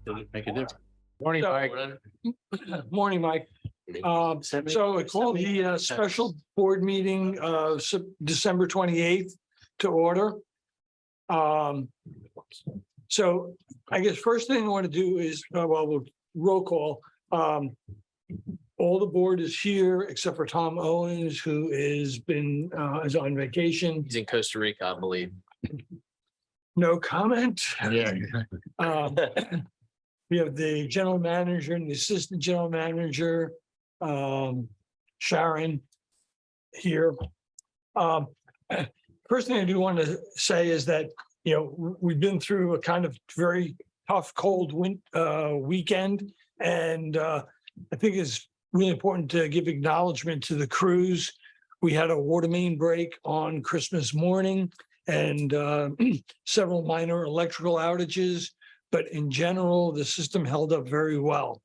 Did it make a difference? Morning, Mike. Morning, Mike. So I called the special board meeting of December 28th to order. So I guess first thing I want to do is, we'll roll call. All the board is here except for Tom Owens, who is on vacation. He's in Costa Rica, I believe. No comment. Yeah. We have the general manager and the assistant general manager, Sharon, here. First thing I do want to say is that, we've been through a kind of very tough, cold weekend. And I think it's really important to give acknowledgement to the crews. We had a water main break on Christmas morning and several minor electrical outages. But in general, the system held up very well.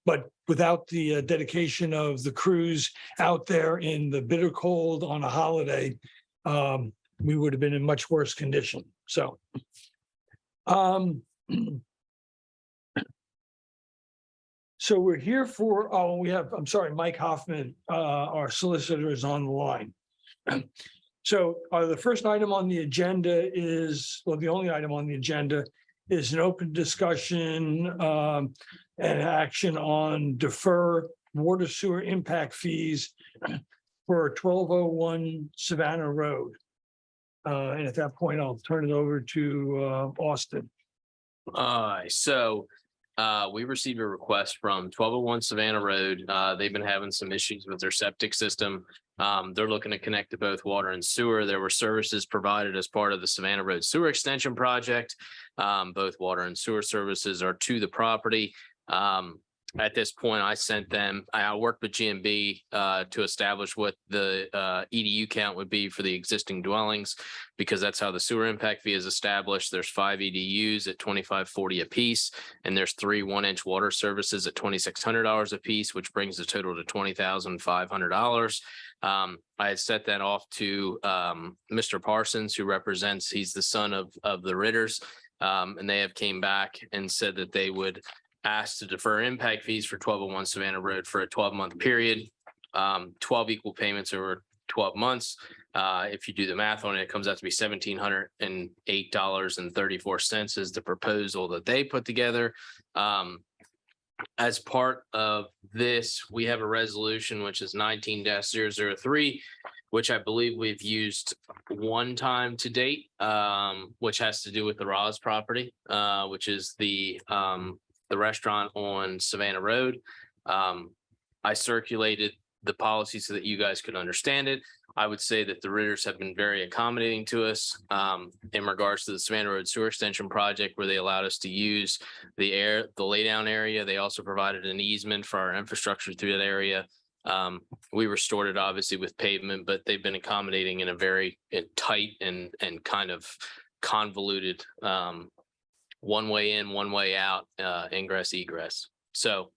But without the dedication of the crews out there in the bitter cold on a holiday, we would have been in much worse condition. So, so we're here for, I'm sorry, Mike Hoffman, our solicitor, is on the line. So the first item on the agenda is, the only item on the agenda is an open discussion and action on defer water sewer impact fees for 1201 Savannah Road. And at that point, I'll turn it over to Austin. So we received a request from 1201 Savannah Road. They've been having some issues with their septic system. They're looking to connect to both water and sewer. There were services provided as part of the Savannah Road Sewer Extension Project. Both water and sewer services are to the property. At this point, I worked with GMB to establish what the EDU count would be for the existing dwellings, because that's how the sewer impact fee is established. There's 5 EDUs at $25.40 a piece, and there's 3 1-inch water services at $2,600 a piece, which brings the total to $20,500. I had set that off to Mr. Parsons, who represents, he's the son of the Ritters, and they have came back and said that they would asked to defer impact fees for 1201 Savannah Road for a 12-month period, 12 equal payments over 12 months. If you do the math on it, it comes out to be $1,708.34 is the proposal that they put together. As part of this, we have a resolution, which is 19-003, which I believe we've used one time to date, which has to do with the Roz property, which is the restaurant on Savannah Road. I circulated the policy so that you guys could understand it. I would say that the Ritters have been very accommodating to us in regards to the Savannah Road Sewer Extension Project, where they allowed us to use the laydown area. They also provided an easement for our infrastructure through that area. We restored it obviously with pavement, but they've been accommodating in a very tight and kind of convoluted one way in, one way out, ingress, egress. So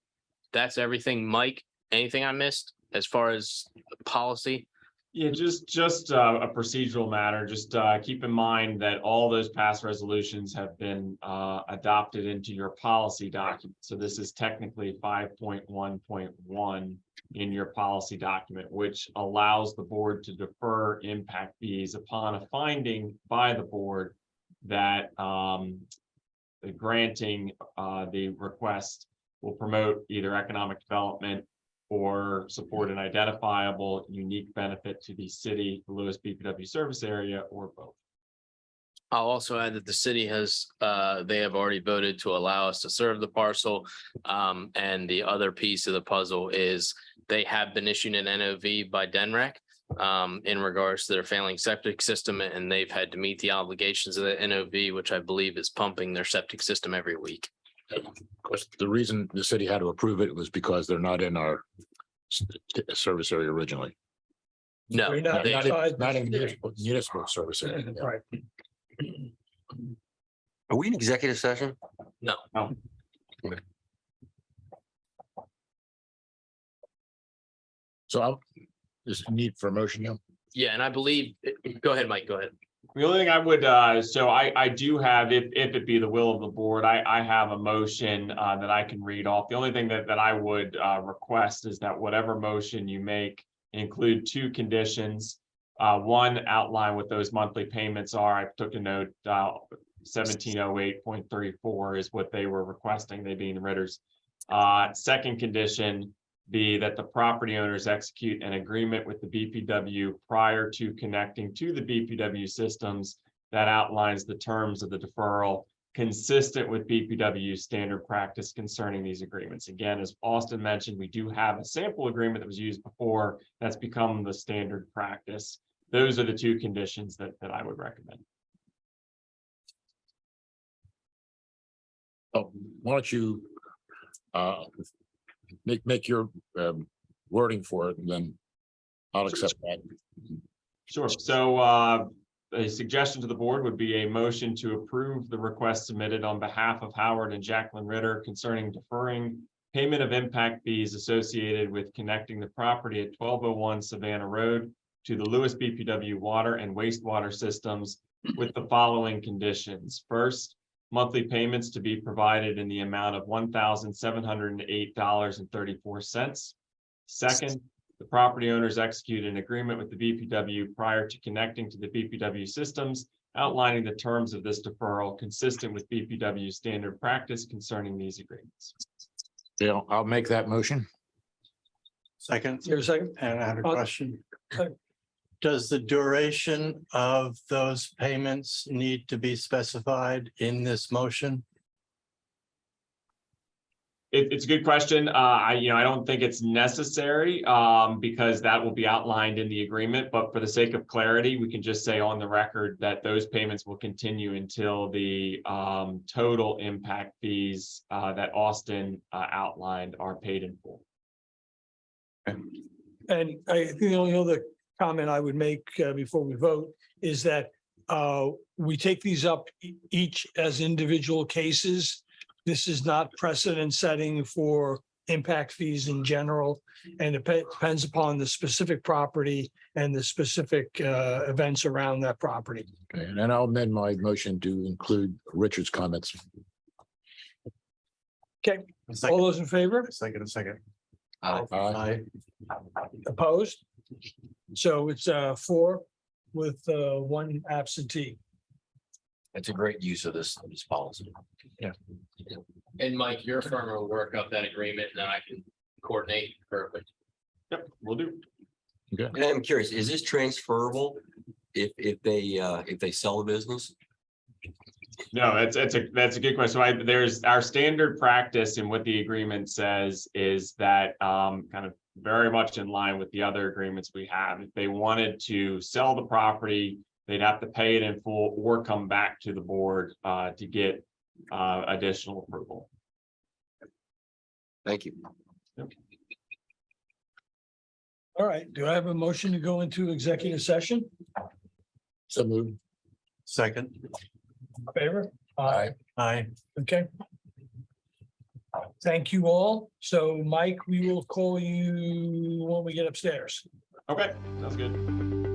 that's everything. Mike, anything I missed as far as policy? Yeah, just a procedural matter. Just keep in mind that all those past resolutions have been adopted into your policy document. So this is technically 5.1.1 in your policy document, which allows the board to defer impact fees upon a finding by the board that the granting the request will promote either economic development or support an identifiable unique benefit to the city, the Lewes BPW service area, or both. I'll also add that the city has, they have already voted to allow us to serve the parcel. And the other piece of the puzzle is they have been issued an NOV by DNREC in regards to their failing septic system, and they've had to meet the obligations of the NOV, which I believe is pumping their septic system every week. Of course, the reason the city had to approve it was because they're not in our service area originally. No, We're not they- inside. Not in municipal service area. Yeah. Right. Are we in executive session? no. So I'll just need for a motion. Yeah, and I believe, go ahead, Mike, go ahead. The only thing I would, so I do have, if it be the will of the board, I have a motion that I can read off. The only thing that I would request is that whatever motion you make include two conditions. One, outline what those monthly payments are. I took a note, 1708.34 is what they were requesting, they being the Ritters. Second condition be that the property owners execute an agreement with the BPW prior to connecting to the BPW systems that outlines the terms of the deferral consistent with BPW standard practice concerning these agreements. Again, as Austin mentioned, we do have a sample agreement that was used before that's become the standard practice. Those are the two conditions that I would recommend. Oh, why don't you make your wording for it, and then I'll accept that. Sure. So a suggestion to the board would be a motion to approve the request submitted on behalf of Howard and Jacqueline Ritter concerning deferring payment of impact fees associated with connecting the property at 1201 Savannah Road to the Lewes BPW water and wastewater systems with the following conditions. First, monthly payments to be provided in the amount of $1,708.34. Second, the property owners execute an agreement with the BPW prior to connecting to the BPW systems, outlining the terms of this deferral consistent with BPW standard practice concerning these agreements. Yeah, I'll make that motion. Second, Is there a second? and I had a Uh, question. okay. Does the duration of those payments need to be specified in this motion? It's a good question. I don't think it's necessary because that will be outlined in the agreement. But for the sake of clarity, we can just say on the record that those payments will continue until the total impact fees that Austin outlined are paid in full. And I think the only other comment I would make before we vote is that we take these up each as individual cases. This is not precedent setting for impact fees in general, and it depends upon the specific property and the specific events around that property. Okay, and then I'll amend my motion to include Richard's comments. Okay, A all second, those in favor? a second. Aye. Aye. Opposed? So it's 4 with 1 absentee. It's a great use of this policy. And Mike, your firm will work up that agreement and then I can coordinate. Perfect. Yep, we'll do. And I'm curious, is this transferable if they sell the business? No, that's a good question. So there's our standard practice, and what the agreement says is that kind of very much in line with the other agreements we have. If they wanted to sell the property, they'd have to pay it in full or come back to the board to get additional approval. Thank you. All right, do I have a motion to go into executive session? So moved. Second, Favor? Aye. aye. Okay. Thank you all. So Mike, we will call you when we get upstairs. Okay, sounds good.